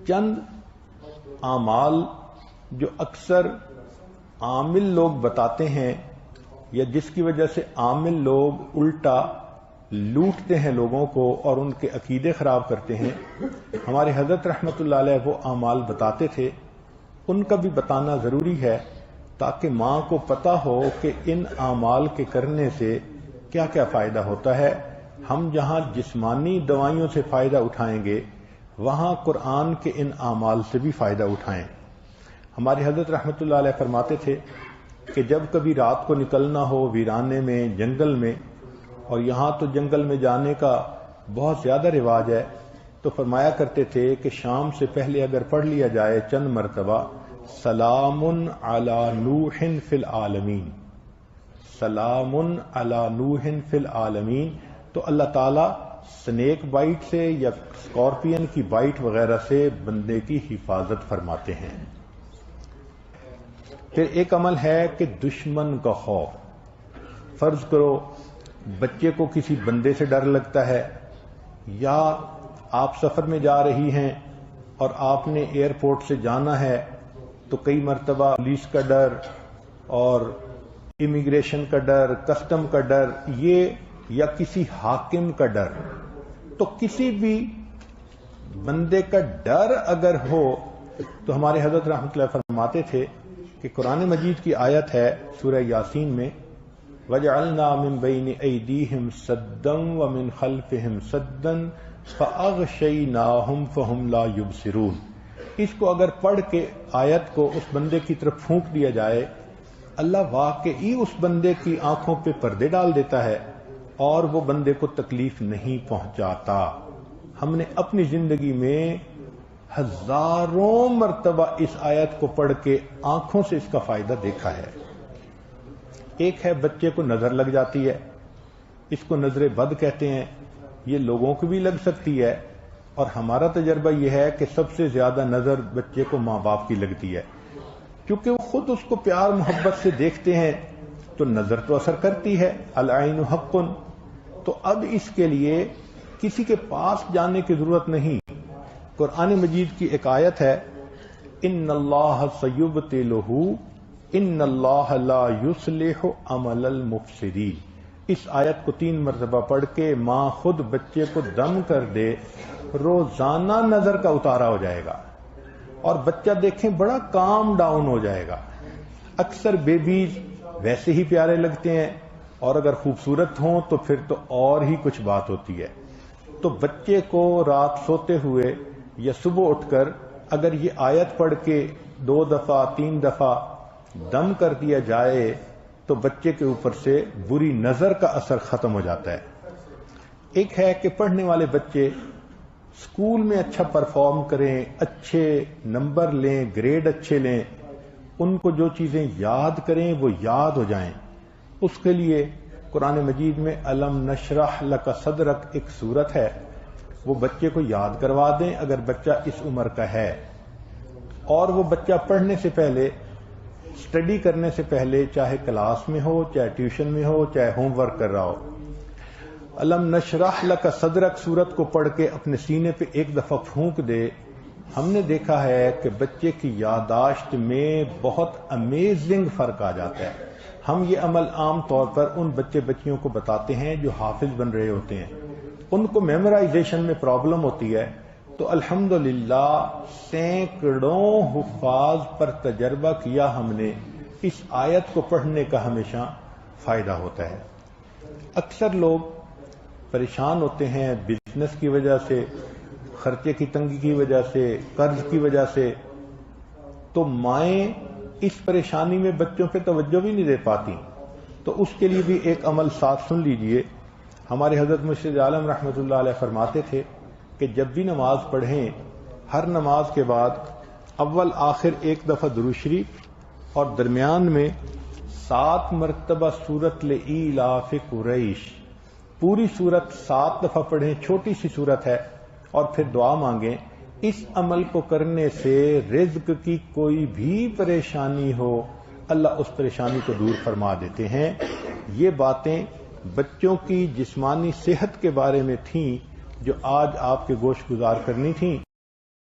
چند اعمال جو اکثر عامل لوگ بتاتے ہیں یا جس کی وجہ سے عامل لوگ الٹا لوٹتے ہیں لوگوں کو اور ان کے عقیدے خراب کرتے ہیں، ہمارے حضرت رحمۃ اللہ علیہ وہ اعمال بتاتے تھے، ان کا بھی بتانا ضروری ہے تاکہ ماں کو پتہ ہو کہ ان اعمال کے کرنے سے کیا کیا فائدہ ہوتا ہے۔ ہم جہاں جسمانی دوائیوں سے فائدہ اٹھائیں گے وہاں قرآن کے ان اعمال سے بھی فائدہ اٹھائیں۔ ہمارے حضرت رحمۃ اللہ علیہ فرماتے تھے کہ جب کبھی رات کو نکلنا ہو ویرانے میں، جنگل میں، اور یہاں تو جنگل میں جانے کا بہت زیادہ رواج ہے، تو فرمایا کرتے تھے کہ شام سے پہلے اگر پڑھ لیا جائے چند مرتبہ سلام علی نوح فی العالمین، سلام علی نوح فی العالمین، تو اللہ تعالیٰ سنیک بائٹ سے یا اسکارپین کی بائٹ وغیرہ سے بندے کی حفاظت فرماتے ہیں۔ پھر ایک عمل ہے کہ دشمن کا خوف۔ فرض کرو بچے کو کسی بندے سے ڈر لگتا ہے، یا آپ سفر میں جا رہی ہیں اور آپ نے ایئرپورٹ سے جانا ہے تو کئی مرتبہ پولیس کا ڈر اور امیگریشن کا ڈر، کسٹم کا ڈر، یہ یا کسی حاکم کا ڈر، تو کسی بھی بندے کا ڈر اگر ہو تو ہمارے حضرت رحمۃ اللہ فرماتے تھے کہ قرآن مجید کی آیت ہے سورہ یاسین میں وَجَعَلْنَا مِن بَيْنِ أَيْدِيهِمْ سَدًّا وَمِنْ خَلْفِهِمْ سَدًّا فَأَغْشَيْنَاهُمْ فَهُمْ لَا يُبْصِرُونَ۔ اس کو اگر پڑھ کے آیت کو اس بندے کی طرف پھونک دیا جائے، اللہ واقعی اس بندے کی آنکھوں پہ پردے ڈال دیتا ہے اور وہ بندے کو تکلیف نہیں پہنچاتا۔ ہم نے اپنی زندگی میں ہزاروں مرتبہ اس آیت کو پڑھ کے آنکھوں سے اس کا فائدہ دیکھا ہے۔ ایک ہے بچے کو نظر لگ جاتی ہے، اس کو نظر بد کہتے ہیں، یہ لوگوں کو بھی لگ سکتی ہے، اور ہمارا تجربہ یہ ہے کہ سب سے زیادہ نظر بچے کو ماں باپ کی لگتی ہے، کیونکہ وہ خود اس کو پیار محبت سے دیکھتے ہیں تو نظر تو اثر کرتی ہے، العین حق۔ تو اب اس کے لیے کسی کے پاس جانے کی ضرورت نہیں۔ قرآن مجید کی ایک آیت ہے ان اللہ سیبطلہ ان اللہ لا یصلح عمل المفسدین۔ اس آیت کو 3 مرتبہ پڑھ کے ماں خود بچے کو دم کر دے، روزانہ نظر کا اتارا ہو جائے گا اور بچہ دیکھیں بڑا کام ڈاؤن ہو جائے گا۔ اکثر بیبیز ویسے ہی پیارے لگتے ہیں اور اگر خوبصورت ہوں تو پھر تو اور ہی کچھ بات ہوتی ہے۔ تو بچے کو رات سوتے ہوئے یا صبح اٹھ کر اگر یہ آیت پڑھ کے 2 دفعہ 3 دفعہ دم کر دیا جائے تو بچے کے اوپر سے بری نظر کا اثر ختم ہو جاتا ہے۔ ایک ہے کہ پڑھنے والے بچے اسکول میں اچھا پرفارم کریں، اچھے نمبر لیں، گریڈ اچھے لیں، ان کو جو چیزیں یاد کریں وہ یاد ہو جائیں۔ اس کے لیے قرآن مجید میں الم نشرح لک صدرک ایک سورت ہے، وہ بچے کو یاد کروا دیں اگر بچہ اس عمر کا ہے، اور وہ بچہ پڑھنے سے پہلے، اسٹڈی کرنے سے پہلے، چاہے کلاس میں ہو، چاہے ٹیوشن میں ہو، چاہے ہوم ورک کر رہا ہو، الم نشرح لک صدرک سورت کو پڑھ کے اپنے سینے پہ ایک دفعہ پھونک دے۔ ہم نے دیکھا ہے کہ بچے کی یادداشت میں بہت امیزنگ فرق آ جاتا ہے۔ ہم یہ عمل عام طور پر ان بچے بچیوں کو بتاتے ہیں جو حافظ بن رہے ہوتے ہیں، ان کو میمورائزیشن میں پرابلم ہوتی ہے، تو الحمدللہ سینکڑوں حفاظ پر تجربہ کیا ہم نے، اس آیت کو پڑھنے کا ہمیشہ فائدہ ہوتا ہے۔ اکثر لوگ پریشان ہوتے ہیں بزنس کی وجہ سے، خرچے کی تنگی کی وجہ سے، قرض کی وجہ سے، تو مائیں اس پریشانی میں بچوں پہ توجہ بھی نہیں دے پاتی، تو اس کے لیے بھی ایک عمل ساتھ سن لیجئے۔ ہمارے حضرت مرشد عالم رحمۃ اللہ علیہ فرماتے تھے کہ جب بھی نماز پڑھیں، ہر نماز کے بعد اول آخر ایک دفعہ درود شریف اور درمیان میں 7 مرتبہ سورۃ لإیلاف قریش، پوری سورت 7 دفعہ پڑھیں، چھوٹی سی سورت ہے، اور پھر دعا مانگیں۔ اس عمل کو کرنے سے رزق کی کوئی بھی پریشانی ہو اللہ اس پریشانی کو دور فرما دیتے ہیں۔ یہ باتیں بچوں کی جسمانی صحت کے بارے میں تھیں جو آج آپ کے گوش گزار کرنی تھیں۔